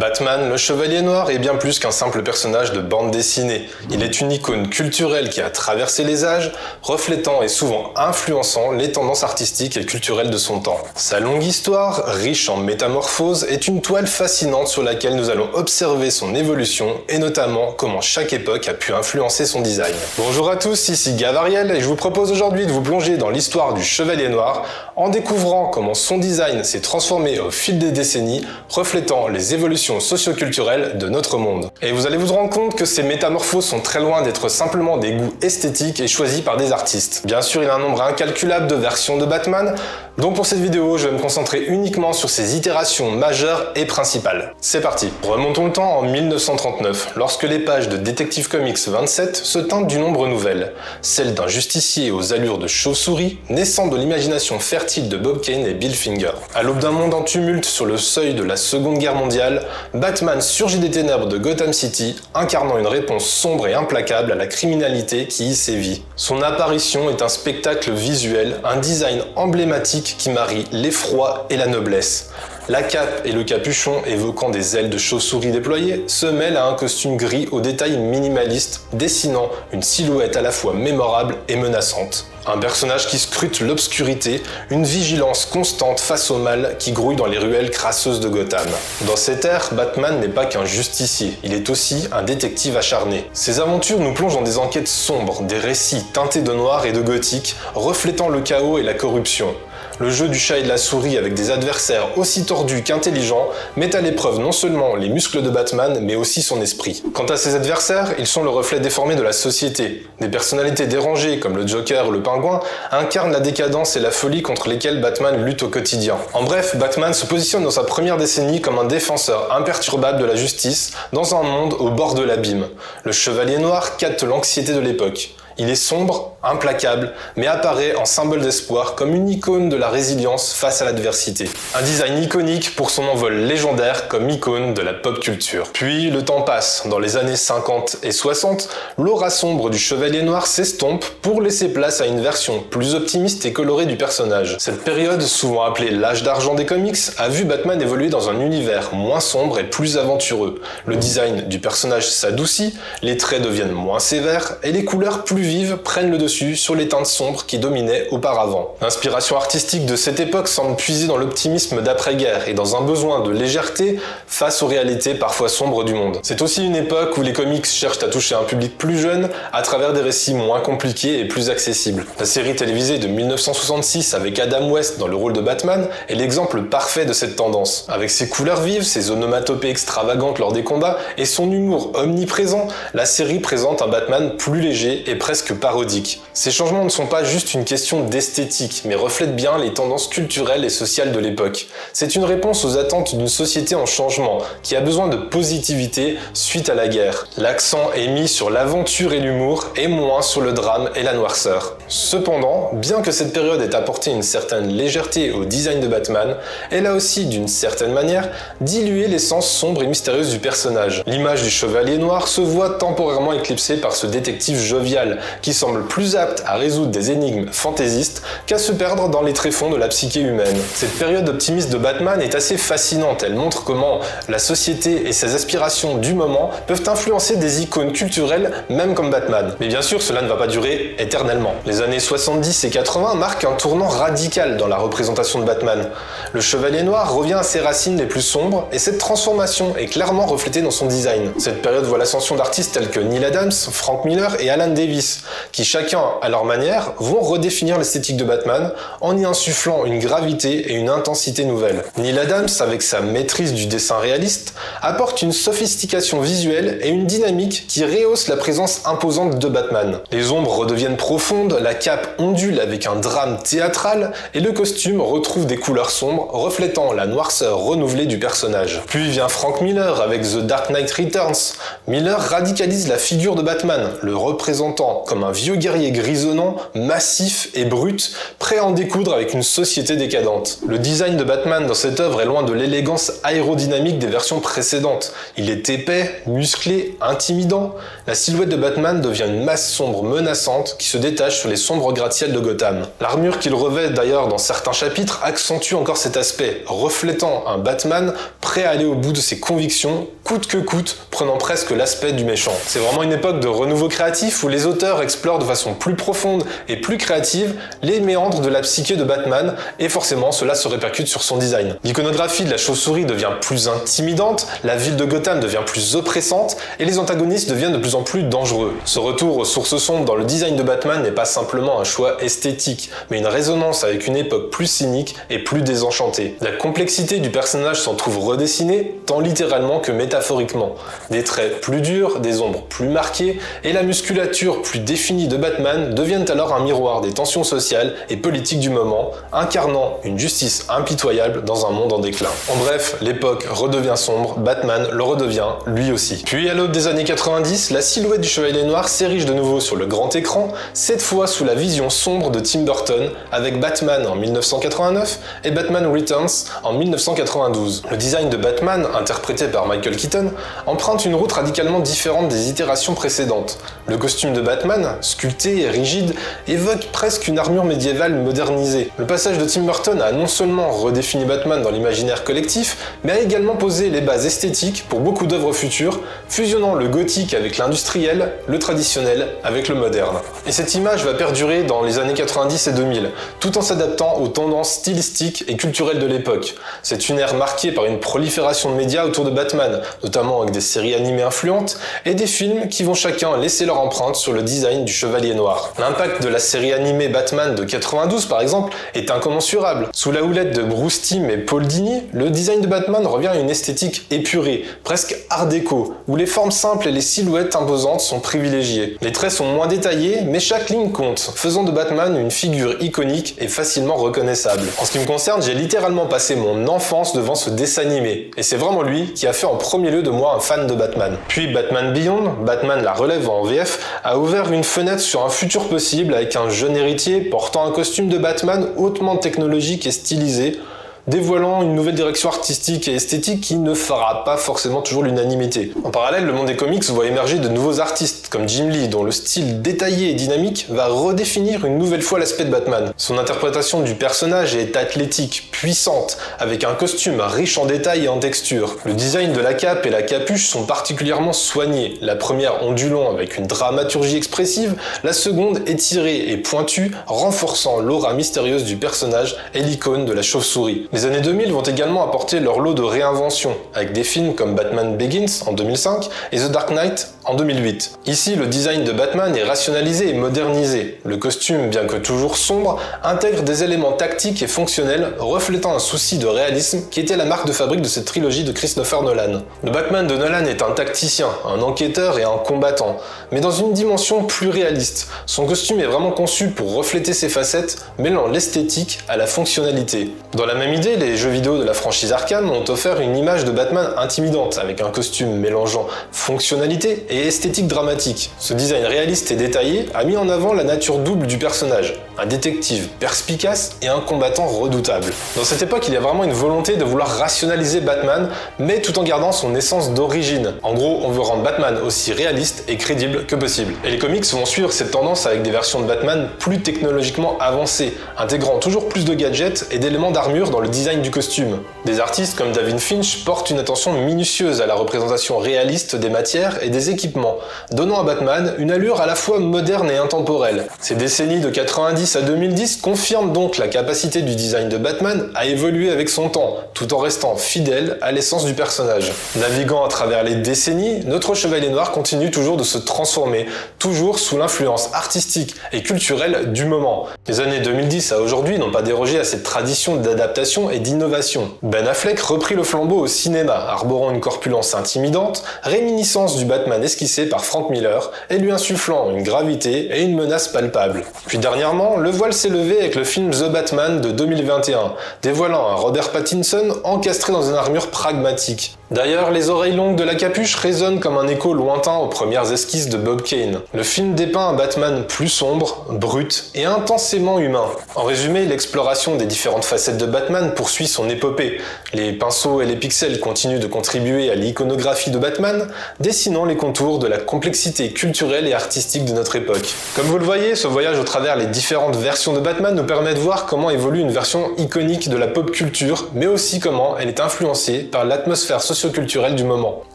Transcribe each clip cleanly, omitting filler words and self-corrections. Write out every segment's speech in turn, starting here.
Batman, le Chevalier Noir, est bien plus qu'un simple personnage de bande dessinée. Il est une icône culturelle qui a traversé les âges, reflétant et souvent influençant les tendances artistiques et culturelles de son temps. Sa longue histoire, riche en métamorphoses, est une toile fascinante sur laquelle nous allons observer son évolution et notamment comment chaque époque a pu influencer son design. Bonjour à tous, ici Gavariel et je vous propose aujourd'hui de vous plonger dans l'histoire du Chevalier Noir en découvrant comment son design s'est transformé au fil des décennies, reflétant les évolutions socio-culturelles de notre monde. Et vous allez vous rendre compte que ces métamorphoses sont très loin d'être simplement des goûts esthétiques et choisis par des artistes. Bien sûr, il y a un nombre incalculable de versions de Batman, donc pour cette vidéo, je vais me concentrer uniquement sur ses itérations majeures et principales. C'est parti. Remontons le temps en 1939, lorsque les pages de Detective Comics 27 se teintent d'une ombre nouvelle, celle d'un justicier aux allures de chauve-souris, naissant de l'imagination fertile de Bob Kane et Bill Finger. À l'aube d'un monde en tumulte sur le seuil de la Seconde Guerre mondiale, Batman surgit des ténèbres de Gotham City, incarnant une réponse sombre et implacable à la criminalité qui y sévit. Son apparition est un spectacle visuel, un design emblématique qui marie l'effroi et la noblesse. La cape et le capuchon, évoquant des ailes de chauve-souris déployées, se mêlent à un costume gris aux détails minimalistes, dessinant une silhouette à la fois mémorable et menaçante. Un personnage qui scrute l'obscurité, une vigilance constante face au mal qui grouille dans les ruelles crasseuses de Gotham. Dans cette ère, Batman n'est pas qu'un justicier, il est aussi un détective acharné. Ses aventures nous plongent dans des enquêtes sombres, des récits teintés de noir et de gothique, reflétant le chaos et la corruption. Le jeu du chat et de la souris avec des adversaires aussi tordus qu'intelligents met à l'épreuve non seulement les muscles de Batman, mais aussi son esprit. Quant à ses adversaires, ils sont le reflet déformé de la société. Des personnalités dérangées comme le Joker ou le Pingouin incarnent la décadence et la folie contre lesquelles Batman lutte au quotidien. En bref, Batman se positionne dans sa première décennie comme un défenseur imperturbable de la justice dans un monde au bord de l'abîme. Le Chevalier Noir capte l'anxiété de l'époque. Il est sombre, implacable, mais apparaît en symbole d'espoir comme une icône de la résilience face à l'adversité. Un design iconique pour son envol légendaire comme icône de la pop culture. Puis le temps passe. Dans les années 50 et 60, l'aura sombre du Chevalier Noir s'estompe pour laisser place à une version plus optimiste et colorée du personnage. Cette période, souvent appelée l'âge d'argent des comics, a vu Batman évoluer dans un univers moins sombre et plus aventureux. Le design du personnage s'adoucit, les traits deviennent moins sévères et les couleurs plus vives prennent le dessus sur les teintes sombres qui dominaient auparavant. L'inspiration artistique de cette époque semble puiser dans l'optimisme d'après-guerre et dans un besoin de légèreté face aux réalités parfois sombres du monde. C'est aussi une époque où les comics cherchent à toucher un public plus jeune à travers des récits moins compliqués et plus accessibles. La série télévisée de 1966 avec Adam West dans le rôle de Batman est l'exemple parfait de cette tendance. Avec ses couleurs vives, ses onomatopées extravagantes lors des combats et son humour omniprésent, la série présente un Batman plus léger et presque parodique. Ces changements ne sont pas juste une question d'esthétique, mais reflètent bien les tendances culturelles et sociales de l'époque. C'est une réponse aux attentes d'une société en changement, qui a besoin de positivité suite à la guerre. L'accent est mis sur l'aventure et l'humour, et moins sur le drame et la noirceur. Cependant, bien que cette période ait apporté une certaine légèreté au design de Batman, elle a aussi, d'une certaine manière, dilué l'essence sombre et mystérieuse du personnage. L'image du Chevalier Noir se voit temporairement éclipsée par ce détective jovial, qui semble plus apte à résoudre des énigmes fantaisistes qu'à se perdre dans les tréfonds de la psyché humaine. Cette période optimiste de Batman est assez fascinante, elle montre comment la société et ses aspirations du moment peuvent influencer des icônes culturelles même comme Batman. Mais bien sûr, cela ne va pas durer éternellement. Les années 70 et 80 marquent un tournant radical dans la représentation de Batman. Le Chevalier Noir revient à ses racines les plus sombres et cette transformation est clairement reflétée dans son design. Cette période voit l'ascension d'artistes tels que Neil Adams, Frank Miller et Alan Davis, qui chacun à leur manière vont redéfinir l'esthétique de Batman en y insufflant une gravité et une intensité nouvelles. Neil Adams, avec sa maîtrise du dessin réaliste, apporte une sophistication visuelle et une dynamique qui rehausse la présence imposante de Batman. Les ombres redeviennent profondes, la cape ondule avec un drame théâtral et le costume retrouve des couleurs sombres reflétant la noirceur renouvelée du personnage. Puis vient Frank Miller avec The Dark Knight Returns. Miller radicalise la figure de Batman, le représentant comme un vieux guerrier et grisonnant, massif et brut, prêt à en découdre avec une société décadente. Le design de Batman dans cette œuvre est loin de l'élégance aérodynamique des versions précédentes. Il est épais, musclé, intimidant. La silhouette de Batman devient une masse sombre menaçante qui se détache sur les sombres gratte-ciel de Gotham. L'armure qu'il revêt d'ailleurs dans certains chapitres accentue encore cet aspect, reflétant un Batman prêt à aller au bout de ses convictions, coûte que coûte, prenant presque l'aspect du méchant. C'est vraiment une époque de renouveau créatif où les auteurs explorent de façon plus profonde et plus créative les méandres de la psyché de Batman, et forcément cela se répercute sur son design. L'iconographie de la chauve-souris devient plus intimidante, la ville de Gotham devient plus oppressante, et les antagonistes deviennent de plus en plus dangereux. Ce retour aux sources sombres dans le design de Batman n'est pas simplement un choix esthétique, mais une résonance avec une époque plus cynique et plus désenchantée. La complexité du personnage s'en trouve redessinée, tant littéralement que métaphoriquement. Des traits plus durs, des ombres plus marquées, et la musculature plus définie de Batman deviennent alors un miroir des tensions sociales et politiques du moment, incarnant une justice impitoyable dans un monde en déclin. En bref, l'époque redevient sombre, Batman le redevient lui aussi. Puis à l'aube des années 90, la silhouette du Chevalier Noir s'érige de nouveau sur le grand écran, cette fois sous la vision sombre de Tim Burton, avec Batman en 1989 et Batman Returns en 1992. Le design de Batman, interprété par Michael Keaton, emprunte une route radicalement différente des itérations précédentes. Le costume de Batman, sculpté et rigide, évoque presque une armure médiévale modernisée. Le passage de Tim Burton a non seulement redéfini Batman dans l'imaginaire collectif, mais a également posé les bases esthétiques pour beaucoup d'œuvres futures, fusionnant le gothique avec l'industriel, le traditionnel avec le moderne. Et cette image va perdurer dans les années 90 et 2000, tout en s'adaptant aux tendances stylistiques et culturelles de l'époque. C'est une ère marquée par une prolifération de médias autour de Batman, notamment avec des séries animées influentes et des films qui vont chacun laisser leur empreinte sur le design du Chevalier Noir. L'impact de la série animée Batman de 92 par exemple est incommensurable. Sous la houlette de Bruce Timm et Paul Dini, le design de Batman revient à une esthétique épurée, presque art déco, où les formes simples et les silhouettes imposantes sont privilégiées. Les traits sont moins détaillés, mais chaque ligne compte, faisant de Batman une figure iconique et facilement reconnaissable. En ce qui me concerne, j'ai littéralement passé mon enfance devant ce dessin animé, et c'est vraiment lui qui a fait en premier lieu de moi un fan de Batman. Puis Batman Beyond, Batman la relève en VF, a ouvert une fenêtre sur un futur possible avec un jeune héritier portant un costume de Batman hautement technologique et stylisé, dévoilant une nouvelle direction artistique et esthétique qui ne fera pas forcément toujours l'unanimité. En parallèle, le monde des comics voit émerger de nouveaux artistes, comme Jim Lee, dont le style détaillé et dynamique va redéfinir une nouvelle fois l'aspect de Batman. Son interprétation du personnage est athlétique, puissante, avec un costume riche en détails et en textures. Le design de la cape et la capuche sont particulièrement soignés, la première ondulant avec une dramaturgie expressive, la seconde étirée et pointue, renforçant l'aura mystérieuse du personnage et l'icône de la chauve-souris. Les années 2000 vont également apporter leur lot de réinventions, avec des films comme Batman Begins en 2005 et The Dark Knight en 2008. Ici, le design de Batman est rationalisé et modernisé. Le costume, bien que toujours sombre, intègre des éléments tactiques et fonctionnels, reflétant un souci de réalisme qui était la marque de fabrique de cette trilogie de Christopher Nolan. Le Batman de Nolan est un tacticien, un enquêteur et un combattant, mais dans une dimension plus réaliste. Son costume est vraiment conçu pour refléter ses facettes, mêlant l'esthétique à la fonctionnalité. Dans la même idée, les jeux vidéo de la franchise Arkham ont offert une image de Batman intimidante, avec un costume mélangeant fonctionnalité et esthétique dramatique. Ce design réaliste et détaillé a mis en avant la nature double du personnage, un détective perspicace et un combattant redoutable. Dans cette époque, il y a vraiment une volonté de vouloir rationaliser Batman, mais tout en gardant son essence d'origine. En gros, on veut rendre Batman aussi réaliste et crédible que possible. Et les comics vont suivre cette tendance avec des versions de Batman plus technologiquement avancées, intégrant toujours plus de gadgets et d'éléments d'armure dans le design du costume. Des artistes comme David Finch portent une attention minutieuse à la représentation réaliste des matières et des équipements, donnant à Batman une allure à la fois moderne et intemporelle. Ces décennies de 90 à 2010 confirment donc la capacité du design de Batman à évoluer avec son temps, tout en restant fidèle à l'essence du personnage. Naviguant à travers les décennies, notre Chevalier Noir continue toujours de se transformer, toujours sous l'influence artistique et culturelle du moment. Les années 2010 à aujourd'hui n'ont pas dérogé à cette tradition d'adaptation et d'innovation. Ben Affleck reprit le flambeau au cinéma, arborant une corpulence intimidante, réminiscence du Batman esquissé par Frank Miller et lui insufflant une gravité et une menace palpable. Puis dernièrement, le voile s'est levé avec le film The Batman de 2021, dévoilant un Robert Pattinson encastré dans une armure pragmatique. D'ailleurs, les oreilles longues de la capuche résonnent comme un écho lointain aux premières esquisses de Bob Kane. Le film dépeint un Batman plus sombre, brut et intensément humain. En résumé, l'exploration des différentes facettes de Batman poursuit son épopée. Les pinceaux et les pixels continuent de contribuer à l'iconographie de Batman, dessinant les contours de la complexité culturelle et artistique de notre époque. Comme vous le voyez, ce voyage au travers les différentes versions de Batman nous permet de voir comment évolue une version iconique de la pop culture, mais aussi comment elle est influencée par l'atmosphère socioculturelle du moment.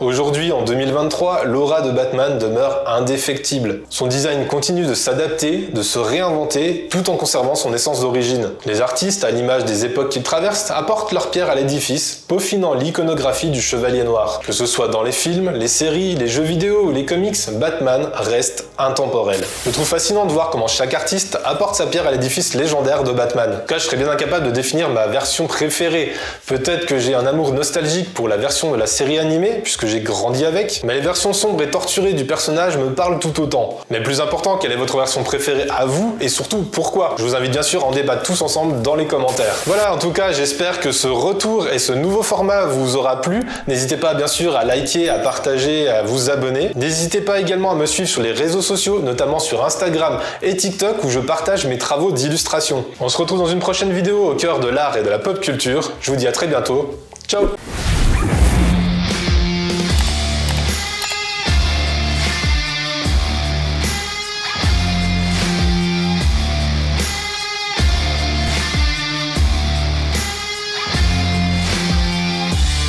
Aujourd'hui, en 2023, l'aura de Batman demeure indéfectible. Son design continue de s'adapter, de se réinventer, tout en conservant son essence d'origine. Les artistes, à l'image des époques qu'ils traversent, apportent leur pierre à l'édifice, peaufinant l'iconographie du Chevalier Noir. Que ce soit dans les films, les séries, les jeux vidéo ou les comics, Batman reste intemporel. Je trouve fascinant de voir comment chaque artiste apporte sa pierre à l'édifice légendaire de Batman. En tout cas, je serais bien incapable de définir ma version préférée. Peut-être que j'ai un amour nostalgique pour la version de la série animée, puisque j'ai grandi avec, mais les versions sombres et torturées du personnage me parlent tout autant. Mais plus important, quelle est votre version préférée à vous, et surtout pourquoi? Je vous invite bien sûr à en débattre tous ensemble dans les commentaires. Voilà, en tout cas, j'espère que ce retour et ce nouveau format vous aura plu. N'hésitez pas bien sûr à liker, à partager, à vous abonner. N'hésitez pas également à me suivre sur les réseaux sociaux, notamment sur Instagram et TikTok où je partage mes travaux d'illustration. On se retrouve dans une prochaine vidéo au cœur de l'art et de la pop culture. Je vous dis à très bientôt. Ciao!